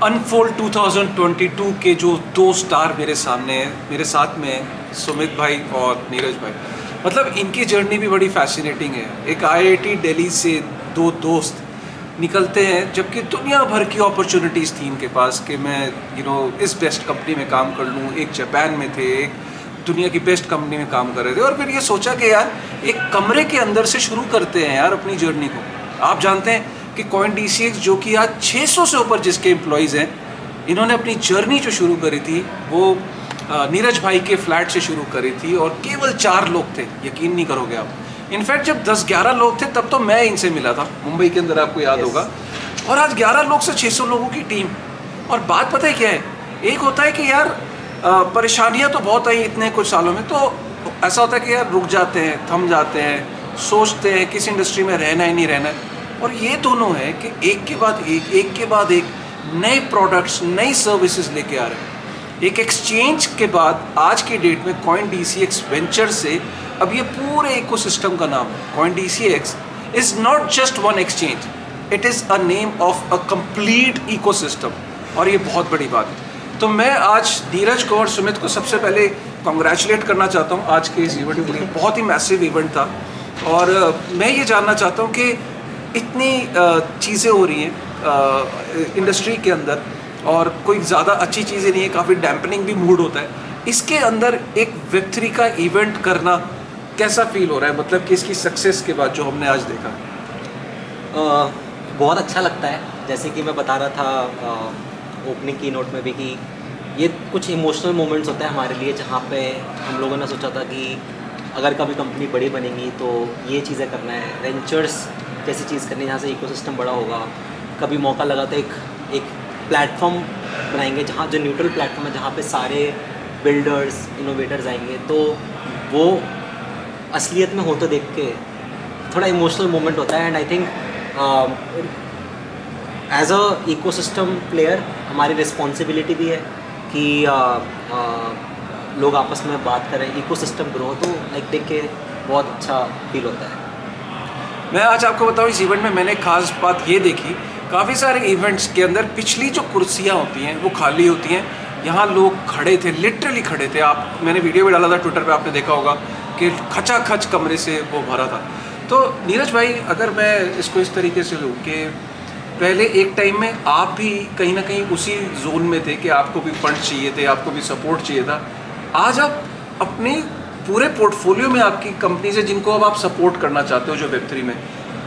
Unfold 2022 के जो दो स्टार मेरे सामने हैं, मेरे साथ में हैं सुमित भाई और नीरज भाई। मतलब इनकी जर्नी भी बड़ी फैसिनेटिंग है। एक आईआईटी दिल्ली से दो दोस्त निकलते हैं जबकि दुनिया भर की अपॉर्चुनिटीज़ थी इनके पास कि मैं इस बेस्ट कंपनी में काम कर लूँ। एक जापान में थे, एक दुनिया की बेस्ट कंपनी में काम कर रहे थे, और फिर ये सोचा कि यार एक कमरे के अंदर से शुरू करते हैं यार अपनी जर्नी को। आप जानते हैं कि CoinDCX जो कि आज 600 से ऊपर जिसके एम्प्लॉयज़ हैं, इन्होंने अपनी जर्नी जो शुरू करी थी वो नीरज भाई के फ्लैट से शुरू करी थी, और केवल 4 लोग थे, यकीन नहीं करोगे आप। इनफैक्ट जब 10-11 लोग थे तब तो मैं इनसे मिला था मुंबई के अंदर, आपको याद होगा। और आज 11 लोग से 600 लोगों की टीम। और बात पता है क्या है, एक होता है कि यार परेशानियां तो बहुत आई इतने कुछ सालों में, तो ऐसा होता है कि यार रुक जाते हैं, थम जाते हैं, सोचते हैं किस इंडस्ट्री में रहना है नहीं रहना है। और ये दोनों है कि एक के बाद एक नए प्रोडक्ट्स, नई सर्विसेज लेके आ रहे हैं। एक एक्सचेंज के बाद आज की डेट में CoinDCX वेंचर से अब ये पूरे इकोसिस्टम का नाम है। CoinDCX is not just one exchange, it is a name of a complete ecosystem, और ये बहुत बड़ी बात है। तो मैं आज नीरज को और सुमित को सबसे पहले कॉन्ग्रेचुलेट करना चाहता हूँ आज के इस इवेंट के लिए। बहुत ही मैसिव इवेंट था, और मैं ये जानना चाहता हूँ कि इतनी चीज़ें हो रही हैं इंडस्ट्री के अंदर, और कोई ज़्यादा अच्छी चीज़ें नहीं है, काफ़ी डैम्पनिंग भी मूड होता है। इसके अंदर एक Web3 का इवेंट करना कैसा फील हो रहा है, मतलब कि इसकी सक्सेस के बाद जो हमने आज देखा? बहुत अच्छा लगता है। जैसे कि मैं बता रहा था ओपनिंग की नोट में भी कि ये कुछ इमोशनल मोमेंट्स होते हैं हमारे लिए, जहाँ पे हम लोगों ने सोचा था कि अगर कभी कंपनी बड़ी बनेगी तो ये चीज़ें करना है, वेंचर्स जैसी चीज़ करनी है जहाँ से इकोसिस्टम बड़ा होगा। कभी मौका लगा तो एक प्लेटफॉर्म बनाएंगे जहाँ जो न्यूट्रल प्लेटफॉर्म है, जहाँ पे सारे बिल्डर्स, इनोवेटर्स आएंगे। तो वो असलियत में होते देख के थोड़ा इमोशनल मोमेंट होता है। And I think as a ecosystem player हमारी रिस्पॉन्सिबिलिटी भी है कि लोग आपस में बात करें, इकोसिस्टम ग्रो, तो लाइक देख के बहुत अच्छा फील होता है। मैं आज आपको बताऊँ, इस इवेंट में मैंने खास बात ये देखी, काफ़ी सारे इवेंट्स के अंदर पिछली जो कुर्सियाँ होती हैं वो खाली होती हैं। यहाँ लोग खड़े थे, लिटरली खड़े थे। मैंने वीडियो भी डाला था ट्विटर पे, आपने देखा होगा कि खचाखच कमरे से वो भरा था। तो नीरज भाई, अगर मैं इसको इस तरीके से लूँ कि पहले एक टाइम में आप भी कहीं ना कहीं उसी जोन में थे कि आपको भी फंड चाहिए थे, आपको भी सपोर्ट चाहिए था। आज आप अपने पूरे पोर्टफोलियो में आपकी कंपनी से जिनको अब आप सपोर्ट करना चाहते हो जो Web3 में,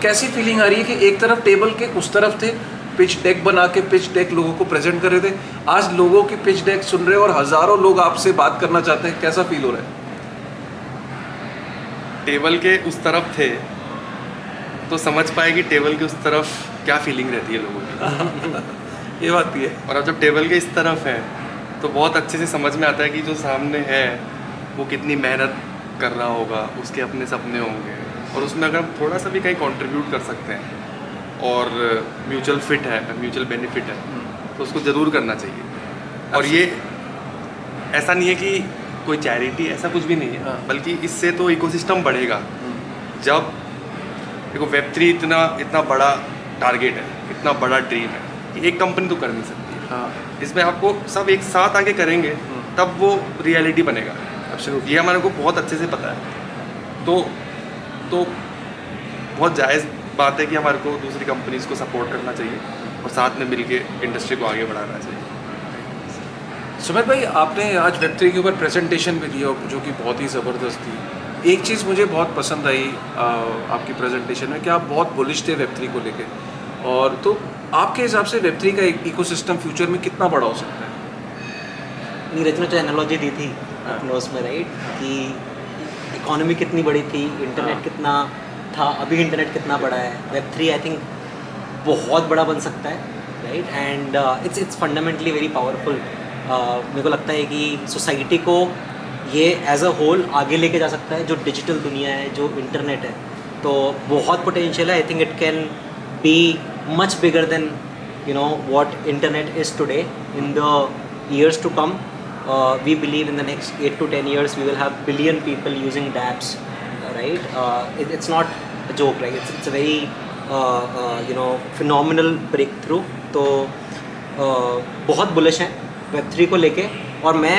कैसी फीलिंग आ रही है कि एक तरफ टेबल के उस तरफ थे, पिच डेक बना के पिच डेक लोगों को प्रेजेंट कर रहे थे, आज लोगों की पिच डेक सुन रहे हो और हज़ारों लोग आपसे बात करना चाहते हैं, कैसा फील हो रहा है? टेबल के उस तरफ थे तो समझ पाए कि टेबल के उस तरफ क्या फीलिंग रहती है लोगों की। ये बात भी है। और अब जब टेबल के इस तरफ है तो बहुत अच्छे से समझ में आता है कि जो सामने है वो कितनी मेहनत कर रहा होगा, उसके अपने सपने होंगे, और उसमें अगर हम थोड़ा सा भी कहीं कंट्रीब्यूट कर सकते हैं और म्यूचुअल फिट है, म्यूचुअल बेनिफिट है, तो उसको ज़रूर करना चाहिए। और ये ऐसा नहीं है कि कोई चैरिटी, ऐसा कुछ भी नहीं है, बल्कि इससे तो इकोसिस्टम बढ़ेगा। जब देखो Web3 इतना बड़ा टारगेट है, इतना बड़ा ड्रीम है कि एक कंपनी तो कर नहीं सकती है। हाँ, इसमें आपको सब एक साथ आके करेंगे तब वो रियलिटी बनेगा। ये हमारे को बहुत अच्छे से पता है। तो बहुत जायज़ बात है कि हमारे को दूसरी कंपनीज़ को सपोर्ट करना चाहिए और साथ में मिलके इंडस्ट्री को आगे बढ़ाना चाहिए। सुमित भाई, आपने आज Web3 के ऊपर प्रेजेंटेशन भी दिया जो कि बहुत ही ज़बरदस्त थी। एक चीज़ मुझे बहुत पसंद आई आपकी प्रेजेंटेशन में कि आप बहुत बुलिश थे Web3 को लेके। और तो आपके हिसाब से Web3 का एक इकोसिस्टम फ्यूचर में कितना बड़ा हो सकता है? नीरज ने जो एनालॉजी दी थी अपने उसमें, राइट, कि इकोनॉमी कितनी बड़ी थी, इंटरनेट कितना था, अभी इंटरनेट कितना बड़ा है, Web3 आई थिंक बहुत बड़ा बन सकता है, right. And it's fundamentally very powerful. मेरे को लगता है कि सोसाइटी को ये एज अ होल आगे लेके जा सकता है। जो डिजिटल दुनिया है, जो इंटरनेट है, तो बहुत पोटेंशियल है। I think it can be much bigger than what internet is today in the years to come. We believe in the next 8 to 10 years we will have billion people using dApps, right? It's not a joke, right? It's a very phenomenal breakthrough. तो बहुत bullish हैं Web3 को लेके, और मैं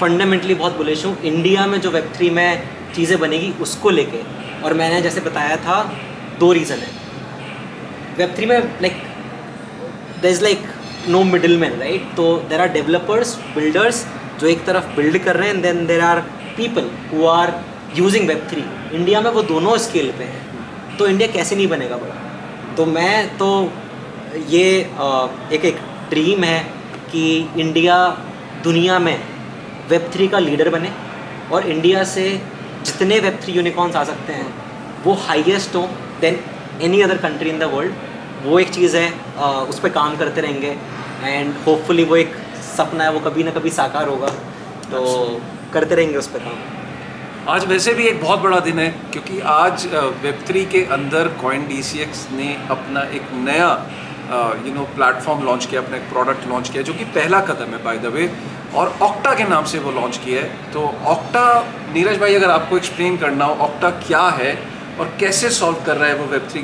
fundamentally बहुत bullish हूँ India में जो Web3 में चीज़ें बनेगी उसको लेके। और मैंने जैसे बताया था 2 रीज़न है Web3 में, like there is like no middle man, right? तो देर आर डेवलपर्स, बिल्डर्स जो एक तरफ बिल्ड कर रहे हैं, and then there are people who are using Web3। India में वो दोनों स्केल पे हैं, तो इंडिया कैसे नहीं बनेगा बड़ा? तो मैं तो ये एक ड्रीम है कि इंडिया दुनिया में Web3 का लीडर बने, और इंडिया से जितने Web3 यूनिकॉर्न्स आ सकते हैं वो हाईएस्ट हो then any other country in the world. वो एक चीज़ है, उस पर काम करते रहेंगे, एंड होपफुली वो एक सपना है, वो कभी ना कभी साकार होगा, तो करते रहेंगे उस पर काम। आज वैसे भी एक बहुत बड़ा दिन है, क्योंकि आज Web3 के अंदर CoinDCX ने अपना एक नया प्लेटफॉर्म लॉन्च किया, अपना एक प्रोडक्ट लॉन्च किया, जो कि पहला कदम है बाय द वे, और ऑक्टा के नाम से वो लॉन्च किया है। तो ऑक्टा, नीरज भाई अगर आपको एक्सप्लेन करना हो ऑक्टा क्या है और कैसे सॉल्व कर रहा है वो Web3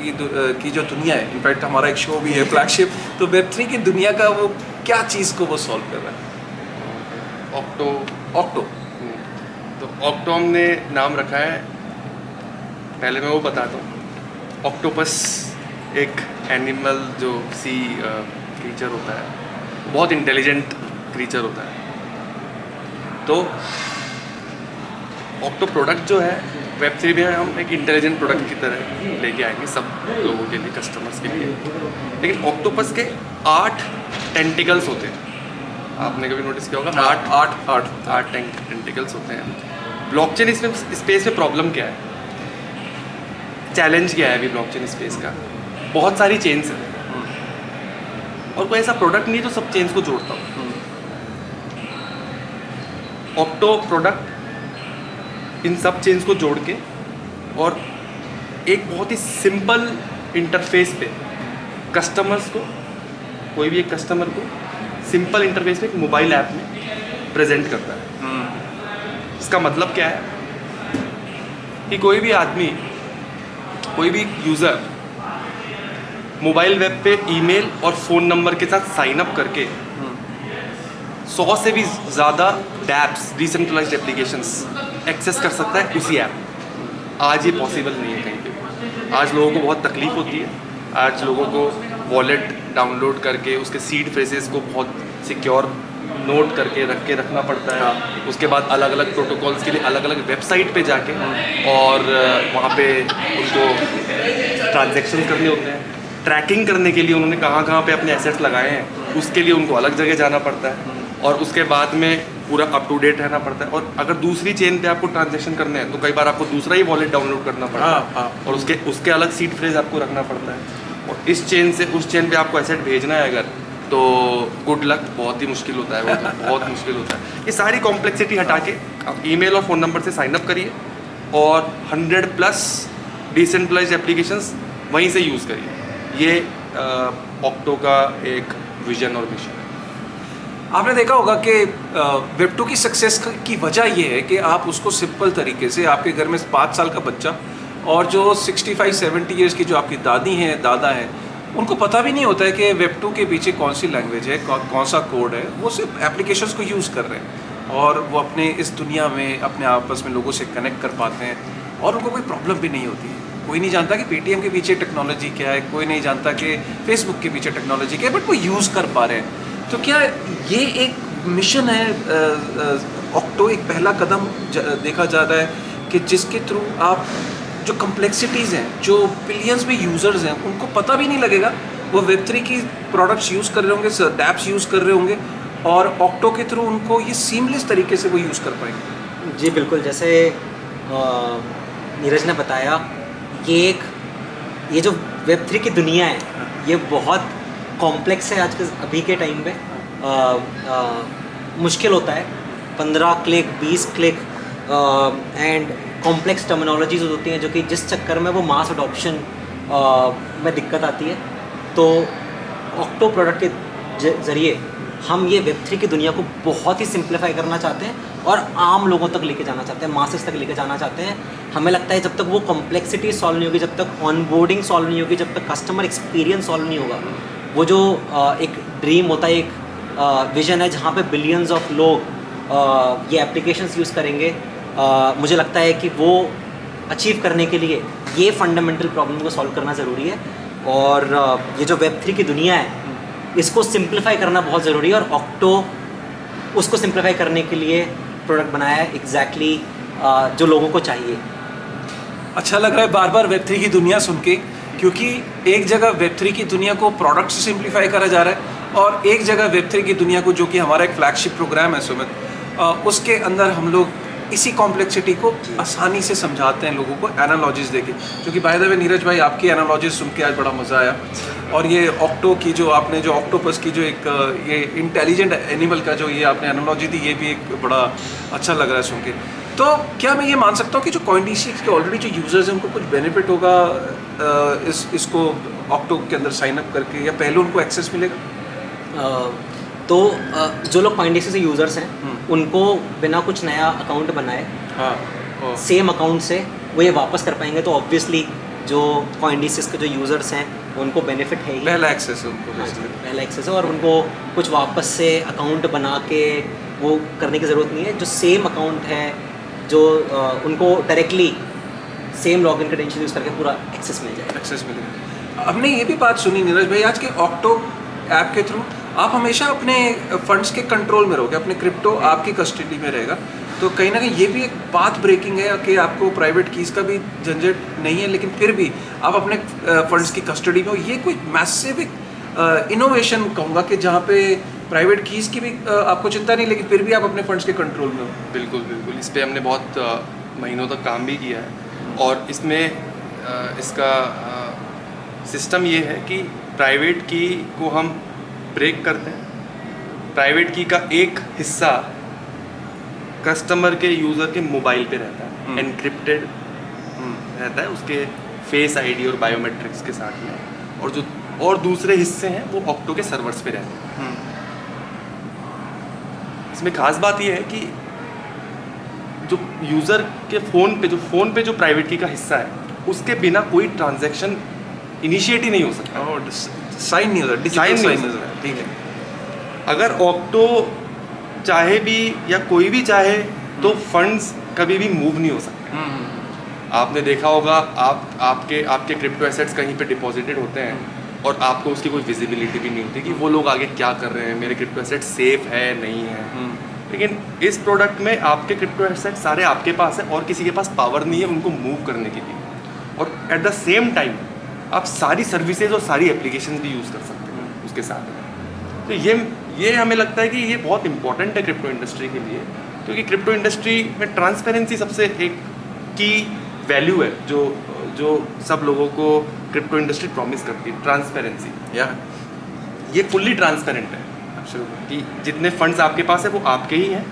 की जो दुनिया है, इनफैक्ट हमारा एक शो भी है फ्लैगशिप, तो Web3 की दुनिया का वो क्या चीज़ को वो सॉल्व कर रहा है? ऑक्टो। तो ऑक्टो हमने नाम रखा है, पहले मैं वो बताता हूँ। ऑक्टोपस एक एनिमल जो सी क्रीचर होता है, बहुत इंटेलिजेंट क्रीचर होता है। तो ऑक्टो प्रोडक्ट जो है Web3 में हम एक इंटेलिजेंट प्रोडक्ट की तरह लेके आएंगे सब लोगों के लिए, कस्टमर्स के लिए। लेकिन ऑक्टोपस के 8 टेंटिकल्स होते हैं, आपने कभी नोटिस किया होगा? 8 टेंटिकल्स होते हैं। ब्लॉकचेन स्पेस में प्रॉब्लम क्या है, चैलेंज क्या है अभी ब्लॉकचेन स्पेस का? बहुत सारी चेन्स हैं और कोई ऐसा प्रोडक्ट नहीं जो सब चेन्स को जोड़ता हो। ऑक्टो प्रोडक्ट इन सब चेन्स को जोड़ के और एक बहुत ही सिंपल इंटरफेस पे कस्टमर्स को, कोई भी एक कस्टमर को सिंपल इंटरफेस पे एक मोबाइल ऐप में प्रेजेंट करता है। इसका मतलब क्या है कि कोई भी आदमी, कोई भी यूज़र मोबाइल वेब पे ईमेल और फ़ोन नंबर के साथ साइन अप करके 100 से भी ज़्यादा डैप्स, डिसेंट्रलाइज्ड एप्लीकेशंस एक्सेस कर सकता है उसी ऐप। आज ये पॉसिबल नहीं है कहीं पे। आज लोगों को बहुत तकलीफ़ होती है, आज लोगों को वॉलेट डाउनलोड करके उसके सीड फ्रेजेस को बहुत सिक्योर नोट करके रखना पड़ता है। उसके बाद अलग अलग प्रोटोकॉल्स के लिए अलग अलग वेबसाइट पे जाके और वहाँ पे उनको ट्रांजैक्शन करने होते हैं। ट्रैकिंग करने के लिए उन्होंने कहाँ कहाँ पे अपने एसेट्स लगाए हैं उसके लिए उनको अलग जगह जाना पड़ता है, और उसके बाद में पूरा अप टू डेट रहना पड़ता है। और अगर दूसरी चेन पे आपको ट्रांजैक्शन करने हैं तो कई बार आपको दूसरा ही वॉलेट डाउनलोड करना पड़ता है, और उसके अलग सीड फ्रेज आपको रखना पड़ता है। और इस चेन से उस चेन पे आपको एसेट भेजना है अगर, तो गुड लक, बहुत ही मुश्किल होता है वो, तो बहुत मुश्किल होता है। ये सारी कॉम्प्लेक्सिटी हटा के आप ईमेल और फ़ोन नंबर से साइन अप करिए और 100+ डिसेंट्रलाइज्ड एप्लीकेशंस वहीं से यूज़ करिए। ये ऑक्टो का एक विजन और मिशन है। आपने देखा होगा कि Web2 की सक्सेस की वजह ये है कि आप उसको सिंपल तरीके से, आपके घर में 5 साल का बच्चा और जो 65-70 ईयर्स की जो आपकी दादी हैं, दादा हैं, उनको पता भी नहीं होता है कि Web2 के पीछे कौन सी लैंग्वेज है, कौन सा कोड है। वो सिर्फ एप्लीकेशंस को यूज़ कर रहे हैं और वो अपने इस दुनिया में अपने आपस में लोगों से कनेक्ट कर पाते हैं, और उनको कोई प्रॉब्लम भी नहीं होती है। कोई नहीं जानता कि पेटीएम के पीछे टेक्नोलॉजी क्या है, कोई नहीं जानता कि फेसबुक के पीछे टेक्नोलॉजी क्या है, बट वो यूज़ कर पा रहे हैं। तो क्या ये एक मिशन है, ऑक्टो एक पहला कदम देखा जा रहा है कि जिसके थ्रू आप जो कम्प्लेक्सिटीज़ हैं, जो बिलियंस में यूज़र्स हैं, उनको पता भी नहीं लगेगा, वो Web3 की प्रोडक्ट्स यूज़ कर रहे होंगे, डैप्स यूज़ कर रहे होंगे, और ऑक्टो के थ्रू उनको ये सीमलेस तरीके से वो यूज़ कर पाएंगे। जी बिल्कुल, जैसे नीरज ने बताया कि ये जो Web3 की दुनिया है ये बहुत कॉम्प्लेक्स है। आज के अभी के टाइम पे मुश्किल होता है 15 click 20 click and complex terminologies होती हैं, जो कि जिस चक्कर में वो मास अडॉप्शन में दिक्कत आती है। तो ऑक्टो प्रोडक्ट के ज़रिए हम ये Web3 की दुनिया को बहुत ही सिंप्लीफाई करना चाहते हैं और आम लोगों तक लेके जाना चाहते हैं, मासेस तक लेके जाना चाहते हैं। हमें लगता है जब तक वो कॉम्प्लेक्सिटी सॉल्व नहीं होगी, जब तक ऑनबोर्डिंग सॉल्व नहीं होगी, जब तक कस्टमर एक्सपीरियंस सॉल्व नहीं होगा, वो जो एक ड्रीम होता है, एक विजन है जहाँ पे बिलियंस ऑफ लोग ये एप्लीकेशंस यूज़ करेंगे, मुझे लगता है कि वो अचीव करने के लिए ये फंडामेंटल प्रॉब्लम को सॉल्व करना ज़रूरी है। और ये जो Web3 की दुनिया है इसको सिंप्लीफाई करना बहुत ज़रूरी है, और ऑक्टो उसको सिंप्लीफाई करने के लिए प्रोडक्ट बनाया है एग्जैक्टली जो लोगों को चाहिए। अच्छा लग रहा है बार बार Web3 की दुनिया सुन के, क्योंकि एक जगह Web3 की दुनिया को प्रोडक्ट से सिंप्लीफाई करा जा रहा है, और एक जगह Web3 की दुनिया को, जो कि हमारा एक फ्लैगशिप प्रोग्राम है सुमित, उसके अंदर हम लोग इसी कॉम्प्लेक्सिटी को आसानी से समझाते हैं लोगों को एनालॉजीज देके। क्योंकि बाय द वे नीरज भाई, आपकी एनालॉजीज सुन के आज बड़ा मज़ा आया, और ये ऑक्टो की जो आपने जो ऑक्टोपस की जो एक ये इंटेलिजेंट एनिमल का जो ये आपने एनालॉजी दी, ये भी एक बड़ा अच्छा लग रहा है सुन के। तो क्या मैं ये मान सकता हूँ कि जो CoinDCX के ऑलरेडी जो यूज़र्स हैं उनको कुछ बेनिफिट होगा इसको ऑक्टो के अंदर साइन अप करके, या पहले उनको एक्सेस मिलेगा? तो जो लोग CoinDCX से यूज़र्स हैं उनको बिना कुछ नया अकाउंट बनाए सेम अकाउंट से वो ये वापस कर पाएंगे। तो ऑब्वियसली जो CoinDCX के जो यूज़र्स हैं उनको बेनिफिट है ही, पहला एक्सेस है उनको, पहला एक्सेस है, और उनको कुछ वापस से अकाउंट बना के वो करने की ज़रूरत नहीं है। जो सेम अकाउंट है जो उनको directly same login credential use करके पूरा एक्सेस मिल जाएगा। एक्सेस मिलेगा। हमने ये भी बात सुनी नीरज भाई, आज के ऑक्टो ऐप के थ्रू आप हमेशा अपने फंड्स के कंट्रोल में रहोगे, अपने क्रिप्टो आपकी कस्टडी में रहेगा। तो कहीं ना कहीं ये भी एक बात ब्रेकिंग है कि आपको प्राइवेट कीज़ का भी झंझट नहीं है, लेकिन फिर भी आप अपने फंड्स की कस्टडी में हो। ये कोई मैसिव इनोवेशन कहूँगा कि जहाँ पे प्राइवेट कीज़ की भी आपको चिंता नहीं, लेकिन फिर भी आप अपने फंड्स के कंट्रोल में हो। बिल्कुल बिल्कुल, इस पर हमने बहुत महीनों तक काम भी किया है, और इसमें इसका सिस्टम ये है कि प्राइवेट की को हम ब्रेक करते हैं। प्राइवेट की का एक हिस्सा कस्टमर के यूज़र के मोबाइल पे रहता है, एनक्रिप्टेड रहता है उसके फेस आईडी और बायोमेट्रिक्स के साथ में, और दूसरे हिस्से हैं वो ऑक्टो के सर्वर्स पे रहते हैं। इसमें खास बात ये है कि जो यूज़र के फ़ोन पे जो प्राइवेट की का हिस्सा है उसके बिना कोई ट्रांजैक्शन इनिशिएट ही नहीं हो सकता, साइन नहीं होता, डिजिटल साइन नहीं होता। ठीक है, अगर ऑक्टो चाहे भी या कोई भी चाहे तो फंड्स कभी भी मूव नहीं हो सकते। आपने देखा होगा, आपके क्रिप्टो एसेट्स कहीं पे डिपॉजिटेड होते हैं और आपको उसकी कोई विजिबिलिटी भी नहीं होती कि वो लोग आगे क्या कर रहे हैं, मेरे क्रिप्टो एसेट्स सेफ है नहीं है। लेकिन इस प्रोडक्ट में आपके क्रिप्टो एसेट्स सारे आपके पास है और किसी के पास पावर नहीं है उनको मूव करने के लिए, और एट द सेम टाइम आप सारी सर्विसेज और सारी एप्लीकेशन भी यूज़ कर सकते हैं उसके साथ। तो ये हमें लगता है कि ये बहुत इंपॉर्टेंट है क्रिप्टो इंडस्ट्री के लिए, क्योंकि क्रिप्टो इंडस्ट्री में ट्रांसपेरेंसी सबसे एक की वैल्यू है जो सब लोगों को क्रिप्टो इंडस्ट्री प्रॉमिस करती है, ट्रांसपेरेंसी। ये फुल्ली ट्रांसपेरेंट है कि जितने फंड्स आपके पास है वो आपके ही हैं।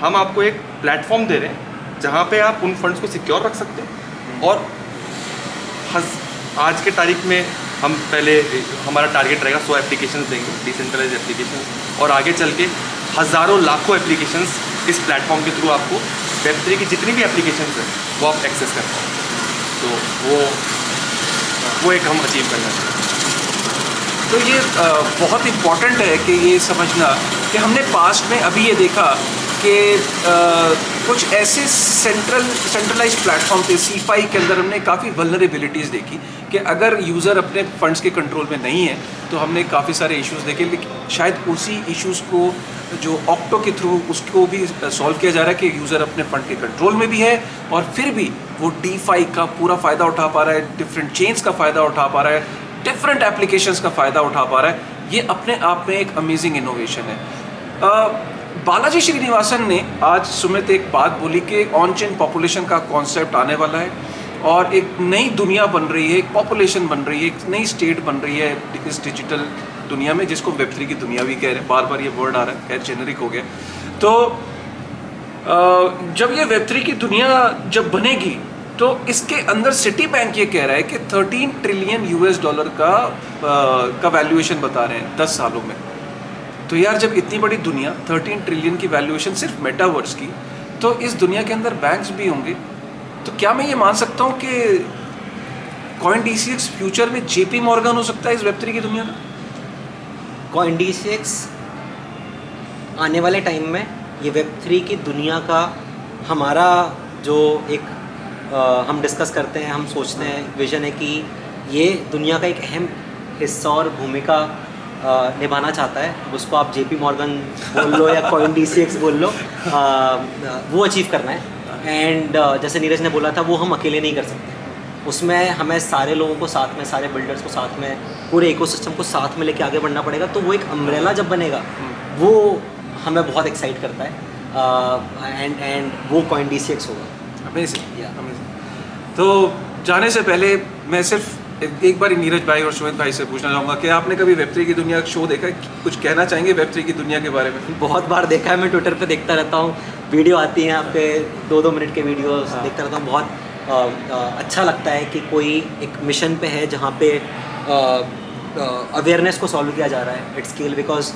हम आपको एक प्लेटफॉर्म दे रहे हैं जहाँ पे आप उन फंड्स को सिक्योर रख सकते हैं, और आज के तारीख में हम पहले हमारा टारगेट रहेगा 100 एप्लीकेशंस देंगे, डिसेंट्रलाइज एप्लीकेशंस, और आगे चल के हज़ारों लाखों एप्लीकेशंस इस प्लेटफॉर्म के थ्रू आपको Web3 की जितनी भी एप्लीकेशंस हैं वो आप एक्सेस कर पाओ। तो वो एक हम अचीव करना चाहते हैं। तो ये बहुत इम्पॉर्टेंट है कि ये समझना कि हमने पास्ट में अभी ये देखा कि कुछ ऐसे सेंट्रलाइज प्लेटफॉर्म थे, CeFi के अंदर हमने काफ़ी वल्नरेबिलिटीज़ देखी कि अगर यूज़र अपने फंड्स के कंट्रोल में नहीं है तो हमने काफ़ी सारे इश्यूज़ देखे। लेकिन शायद उसी इश्यूज़ को जो ऑक्टो के थ्रू उसको भी सॉल्व किया जा रहा है कि यूज़र अपने फंड के कंट्रोल में भी है और फिर भी वो DeFi का पूरा फ़ायदा उठा पा रहा है, डिफरेंट चेन्स का फ़ायदा उठा पा रहा है, डिफरेंट एप्लीकेशंस का फ़ायदा उठा पा रहा है। ये अपने आप में एक अमेजिंग इनोवेशन है। बालाजी श्रीनिवासन ने आज सुमित एक बात बोली कि ऑन चेन पॉपुलेशन का कॉन्सेप्ट आने वाला है और एक नई दुनिया बन रही है, एक पॉपुलेशन बन रही है, एक नई स्टेट बन रही है इस डिजिटल दुनिया में, जिसको Web3 की दुनिया भी कह रहे हैं। बार बार ये वर्ड आ रहा है, खैर जेनरिक हो गया। तो जब ये Web3 की दुनिया जब बनेगी तो इसके अंदर सिटी बैंक ये कह रहा है कि $13 ट्रिलियन का वैल्यूएशन बता रहे हैं 10 सालों में। तो यार जब इतनी बड़ी दुनिया 13 ट्रिलियन की वैल्यूएशन सिर्फ मेटावर्स की, तो इस दुनिया के अंदर बैंक्स भी होंगे। तो क्या मैं ये मान सकता हूँ कि CoinDCX फ्यूचर में JP Morgan हो सकता है इस Web3 की दुनिया का? Coindcx आने वाले टाइम में ये Web3 की दुनिया का हमारा जो एक हम डिस्कस करते हैं, हम सोचते हैं, विजन है कि ये दुनिया का एक अहम हिस्सा और भूमिका निभाना चाहता है। अब उसको आप JP Morgan बोल लो या Coindcx बोल लो, वो अचीव करना है। एंड जैसे नीरज ने बोला था, वो हम अकेले नहीं कर सकते। उसमें हमें सारे लोगों को साथ में, सारे बिल्डर्स को साथ में, पूरे इकोसिस्टम को साथ में लेके आगे बढ़ना पड़ेगा। तो वो एक अम्ब्रेला जब बनेगा, वो हमें बहुत एक्साइट करता है। एंड वो Coindcx होगा। Amazing Yeah. अमेजिंग। तो जाने से पहले मैं सिर्फ एक बार नीरज भाई और सुमित भाई से पूछना चाहूँगा कि आपने कभी Web3 की दुनिया का शो देखा है? कुछ कहना चाहेंगे Web3 की दुनिया के बारे में? बहुत बार देखा है, मैं ट्विटर पे देखता रहता हूँ, वीडियो आती हैं आपके 2-2 मिनट के वीडियोस देखता रहता हूँ। बहुत अच्छा लगता है कि कोई एक मिशन पे है जहाँ पे अवेयरनेस को सॉल्व किया जा रहा है at scale. Because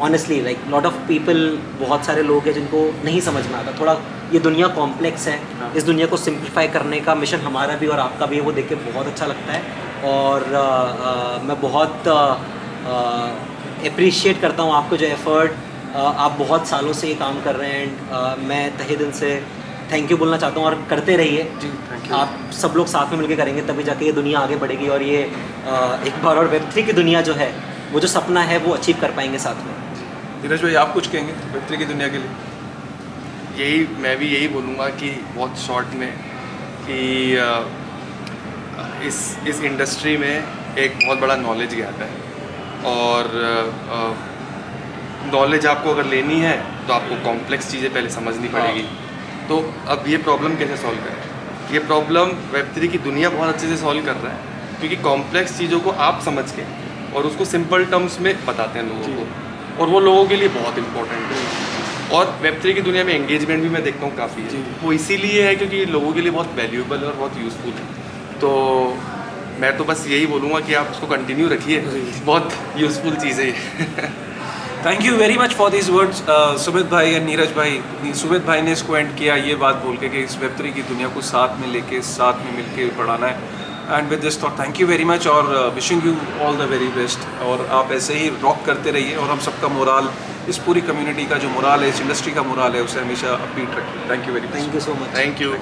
honestly like lot of people, बहुत सारे लोग हैं जिनको नहीं समझ में आता। थोड़ा ये दुनिया कॉम्प्लेक्स है, इस दुनिया को सिंप्लीफाई करने का मिशन हमारा भी और आपका भी है, वो देख के बहुत अच्छा लगता है। और मैं बहुत अप्रिशिएट करता हूँ आपको, जो एफर्ट आप बहुत सालों से ये काम कर रहे हैं। एंड मैं तहे दिल से थैंक यू बोलना चाहता हूँ, और करते रहिए जी, थैंक यू। आप सब लोग साथ में मिलकर करेंगे, तभी जाके ये दुनिया आगे बढ़ेगी। और ये एक बार और Web3 की दुनिया जो है, वो जो सपना है, वो अचीव कर पाएंगे साथ में। नीरज भाई, आप कुछ कहेंगे Web3 की दुनिया के लिए? मैं भी यही बोलूँगा कि बहुत शॉर्ट में कि इस इंडस्ट्री में एक बहुत बड़ा नॉलेज गैप है। और नॉलेज आपको अगर लेनी है तो आपको कॉम्प्लेक्स चीज़ें पहले समझनी पड़ेगी। तो अब ये प्रॉब्लम कैसे सॉल्व करें? ये प्रॉब्लम Web3 की दुनिया बहुत अच्छे से सॉल्व कर रहा है, क्योंकि कॉम्प्लेक्स चीज़ों को आप समझ के और उसको सिंपल टर्म्स में बताते हैं लोगों को, और वो लोगों के लिए बहुत इंपॉर्टेंट है। और Web3 की दुनिया में एंगेजमेंट भी मैं देखता हूँ काफ़ी है। वो इसीलिए है क्योंकि लोगों के लिए बहुत वैल्यूएबल है और बहुत यूज़फुल है। तो मैं तो बस यही बोलूँगा कि आप उसको कंटिन्यू रखिए, बहुत यूज़फुल चीज़ है ये। Thank you very much for this words Sumit भाई एंड नीरज भाई। सुमित भाई ने इसको एंड किया ये बात बोल के कि इस Web3 की दुनिया को साथ में लेके, साथ में मिलके बढ़ाना है। And with this thought, thank you very much और wishing you all the very best. और आप ऐसे ही रॉक करते रहिए, और हम सबका मोराल, इस पूरी कम्युनिटी का जो मोराल है, इस इंडस्ट्री का मोराल है, उसे हमेशा अपबीट रखिए। Thank you very much. Thank you so much. Thank you.